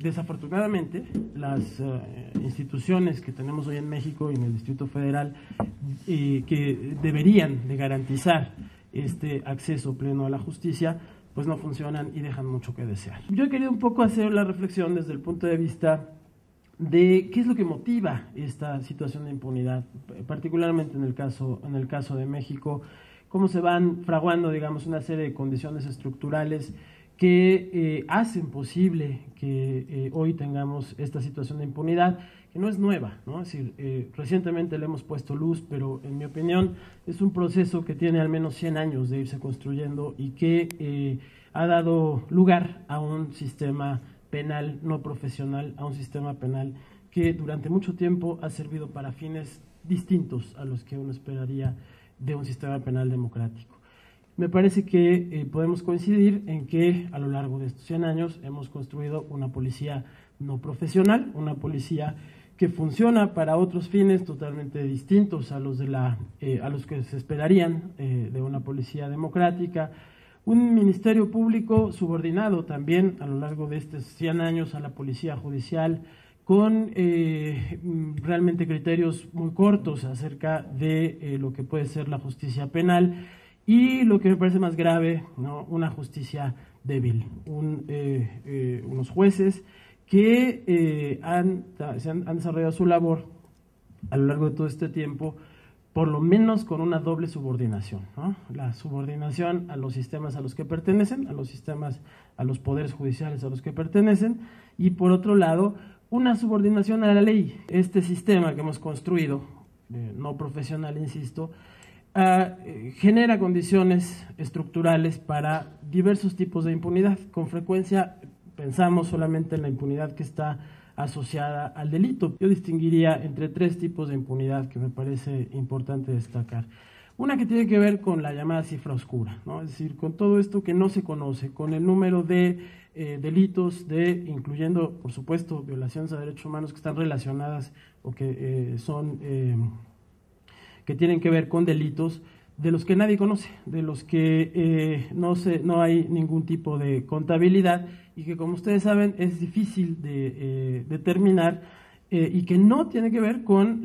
desafortunadamente, las instituciones que tenemos hoy en México y en el Distrito Federal que deberían de garantizar este acceso pleno a la justicia, pues no funcionan y dejan mucho que desear. Yo he querido un poco hacer la reflexión desde el punto de vista de qué es lo que motiva esta situación de impunidad, particularmente en el caso de México, cómo se van fraguando, digamos, una serie de condiciones estructurales que hacen posible que hoy tengamos esta situación de impunidad, que no es nueva, ¿no? Es decir, recientemente le hemos puesto luz, pero en mi opinión es un proceso que tiene al menos 100 años de irse construyendo y que ha dado lugar a un sistema penal no profesional, a un sistema penal que durante mucho tiempo ha servido para fines distintos a los que uno esperaría de un sistema penal democrático. Me parece que podemos coincidir en que a lo largo de estos 100 años hemos construido una policía no profesional, una policía que funciona para otros fines totalmente distintos a los que se esperarían de una policía democrática, un ministerio público subordinado también a lo largo de estos 100 años a la policía judicial, con realmente criterios muy cortos acerca de lo que puede ser la justicia penal y lo que me parece más grave, ¿no? Una justicia débil, unos jueces que han desarrollado su labor a lo largo de todo este tiempo, por lo menos con una doble subordinación, ¿no? La subordinación a los sistemas a los que pertenecen, a los poderes judiciales a los que pertenecen, y por otro lado, una subordinación a la ley. Este sistema que hemos construido, no profesional, insisto, genera condiciones estructurales para diversos tipos de impunidad. Con frecuencia pensamos solamente en la impunidad que está asociada al delito. Yo distinguiría entre 3 tipos de impunidad que me parece importante destacar. Una que tiene que ver con la llamada cifra oscura, ¿no? Es decir, con todo esto que no se conoce, con el número de delitos, incluyendo, por supuesto, violaciones a derechos humanos que están relacionadas o que que tienen que ver con delitos de los que nadie conoce, de los que no hay ningún tipo de contabilidad y que, como ustedes saben, es difícil de determinar y que no tiene que ver con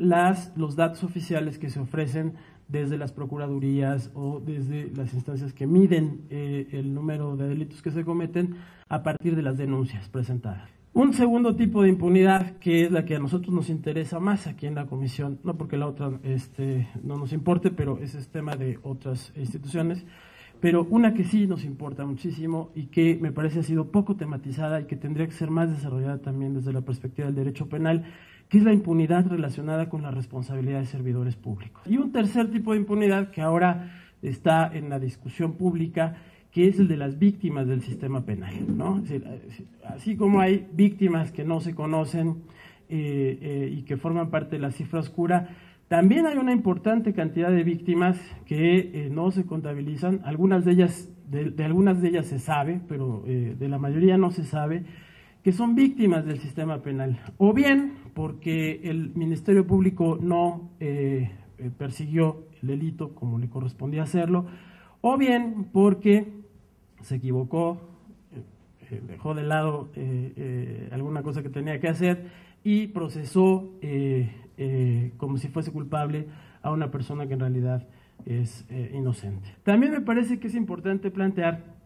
los datos oficiales que se ofrecen desde las procuradurías o desde las instancias que miden el número de delitos que se cometen a partir de las denuncias presentadas. Un segundo tipo de impunidad, que es la que a nosotros nos interesa más aquí en la comisión, no porque la otra no nos importe, pero ese es tema de otras instituciones, pero una que sí nos importa muchísimo y que me parece ha sido poco tematizada y que tendría que ser más desarrollada también desde la perspectiva del derecho penal, que es la impunidad relacionada con la responsabilidad de servidores públicos. Y un tercer tipo de impunidad que ahora está en la discusión pública, que es el de las víctimas del sistema penal, ¿no? Es decir, así como hay víctimas que no se conocen y que forman parte de la cifra oscura, también hay una importante cantidad de víctimas que no se contabilizan. Algunas de ellas, de algunas de ellas se sabe, pero de la mayoría no se sabe, que son víctimas del sistema penal, o bien porque el Ministerio Público no persiguió el delito como le correspondía hacerlo, o bien porque se equivocó, dejó de lado alguna cosa que tenía que hacer y procesó como si fuese culpable a una persona que en realidad es inocente. También me parece que es importante plantear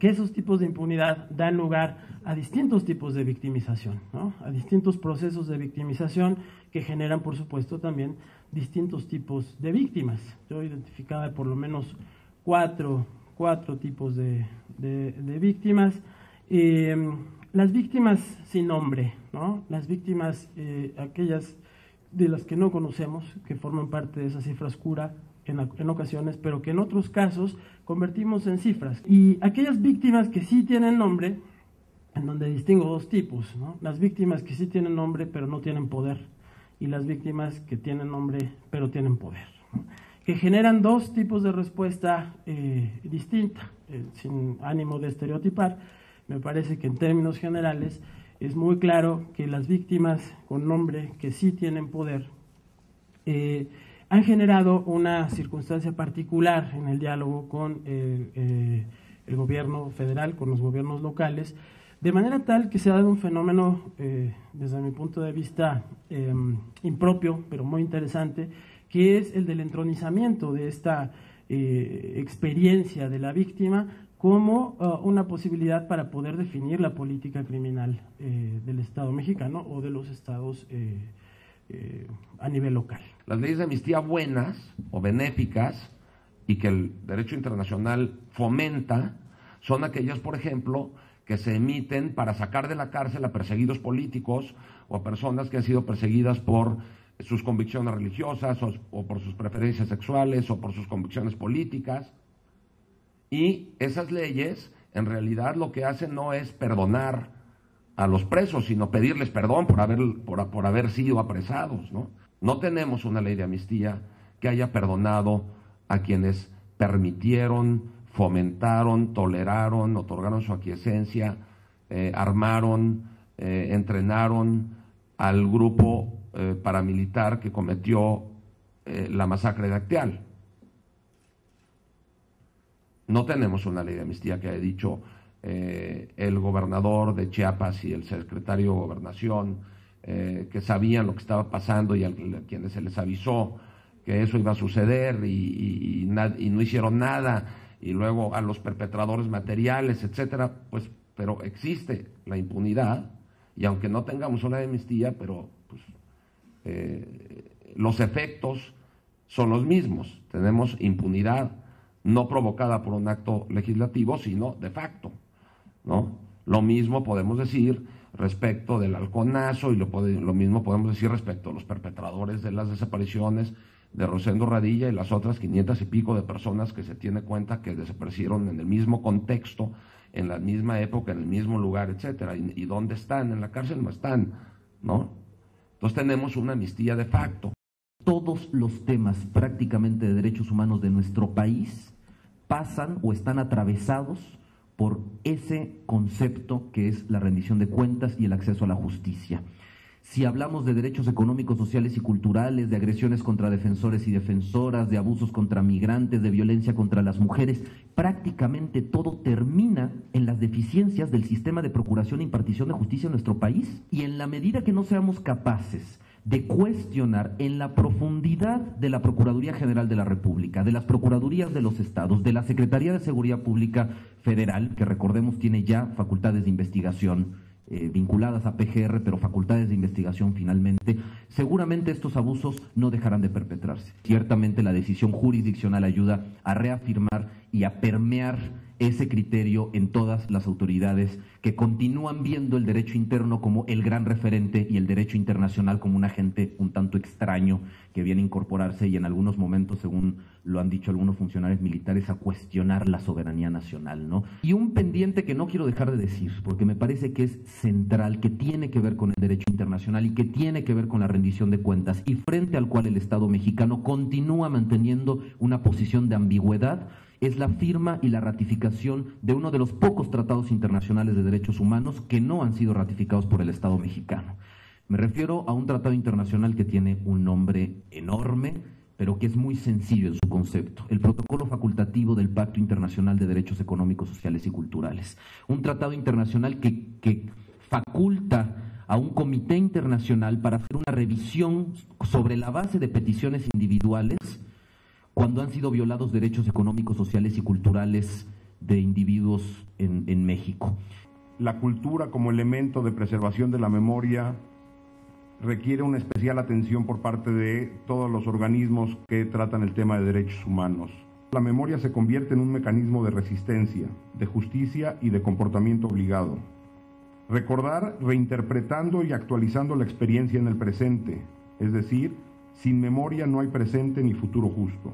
que esos tipos de impunidad dan lugar a distintos tipos de victimización, ¿no? A distintos procesos de victimización que generan, por supuesto, también distintos tipos de víctimas. Yo identificaba por lo menos cuatro tipos de víctimas. Las víctimas sin nombre, ¿no? Las víctimas, aquellas de las que no conocemos, que forman parte de esa cifra oscura en ocasiones, pero que en otros casos convertimos en cifras. Y aquellas víctimas que sí tienen nombre, en donde distingo 2 tipos, ¿no? Las víctimas que sí tienen nombre pero no tienen poder, y las víctimas que tienen nombre pero tienen poder, ¿no? Que generan 2 tipos de respuesta distinta, sin ánimo de estereotipar. Me parece que en términos generales es muy claro que las víctimas con nombre que sí tienen poder han generado una circunstancia particular en el diálogo con el gobierno federal, con los gobiernos locales, de manera tal que se ha dado un fenómeno, desde mi punto de vista, impropio, pero muy interesante, que es el del entronizamiento de esta experiencia de la víctima como una posibilidad para poder definir la política criminal del Estado mexicano o de los estados a nivel local. Las leyes de amnistía buenas o benéficas y que el derecho internacional fomenta son aquellas, por ejemplo, que se emiten para sacar de la cárcel a perseguidos políticos o a personas que han sido perseguidas por sus convicciones religiosas o por sus preferencias sexuales o por sus convicciones políticas. Y esas leyes en realidad lo que hacen no es perdonar a los presos, sino pedirles perdón por haber sido apresados, ¿no? No tenemos una ley de amnistía que haya perdonado a quienes permitieron, fomentaron, toleraron, otorgaron su aquiescencia, armaron, entrenaron al grupo paramilitar que cometió la masacre de Acteal. No tenemos una ley de amnistía que haya dicho el gobernador de Chiapas y el secretario de Gobernación que sabían lo que estaba pasando y a quienes se les avisó que eso iba a suceder y no hicieron nada, y luego a los perpetradores materiales, etcétera, pues, pero existe la impunidad, y aunque no tengamos una amnistía, pero pues, los efectos son los mismos. Tenemos impunidad no provocada por un acto legislativo, sino de facto, ¿no? Lo mismo podemos decir respecto del halconazo y lo mismo podemos decir respecto a los perpetradores de las desapariciones de Rosendo Radilla y las otras 500 y pico de personas que se tiene cuenta que desaparecieron en el mismo contexto, en la misma época, en el mismo lugar, etcétera. ¿Y dónde están? En la cárcel no están, ¿no? Entonces tenemos una amnistía de facto. Todos los temas prácticamente de derechos humanos de nuestro país pasan o están atravesados por ese concepto que es la rendición de cuentas y el acceso a la justicia. Si hablamos de derechos económicos, sociales y culturales, de agresiones contra defensores y defensoras, de abusos contra migrantes, de violencia contra las mujeres, prácticamente todo termina en las deficiencias del sistema de procuración e impartición de justicia en nuestro país. Y en la medida que no seamos capaces de cuestionar en la profundidad de la Procuraduría General de la República, de las Procuradurías de los Estados, de la Secretaría de Seguridad Pública Federal, que recordemos tiene ya facultades de investigación vinculadas a PGR, pero facultades de investigación finalmente, seguramente estos abusos no dejarán de perpetrarse. Ciertamente la decisión jurisdiccional ayuda a reafirmar y a permear ese criterio en todas las autoridades que continúan viendo el derecho interno como el gran referente y el derecho internacional como un agente un tanto extraño que viene a incorporarse y en algunos momentos, según lo han dicho algunos funcionarios militares, a cuestionar la soberanía nacional, ¿no? Y un pendiente que no quiero dejar de decir, porque me parece que es central, que tiene que ver con el derecho internacional y que tiene que ver con la rendición de cuentas, y frente al cual el Estado mexicano continúa manteniendo una posición de ambigüedad, es la firma y la ratificación de uno de los pocos tratados internacionales de derechos humanos que no han sido ratificados por el Estado mexicano. Me refiero a un tratado internacional que tiene un nombre enorme, pero que es muy sencillo en su concepto: el Protocolo Facultativo del Pacto Internacional de Derechos Económicos, Sociales y Culturales. Un tratado internacional que faculta a un comité internacional para hacer una revisión sobre la base de peticiones individuales cuando han sido violados derechos económicos, sociales y culturales de individuos en México. La cultura como elemento de preservación de la memoria requiere una especial atención por parte de todos los organismos que tratan el tema de derechos humanos. La memoria se convierte en un mecanismo de resistencia, de justicia y de comportamiento obligado. Recordar reinterpretando y actualizando la experiencia en el presente, es decir, sin memoria no hay presente ni futuro justo.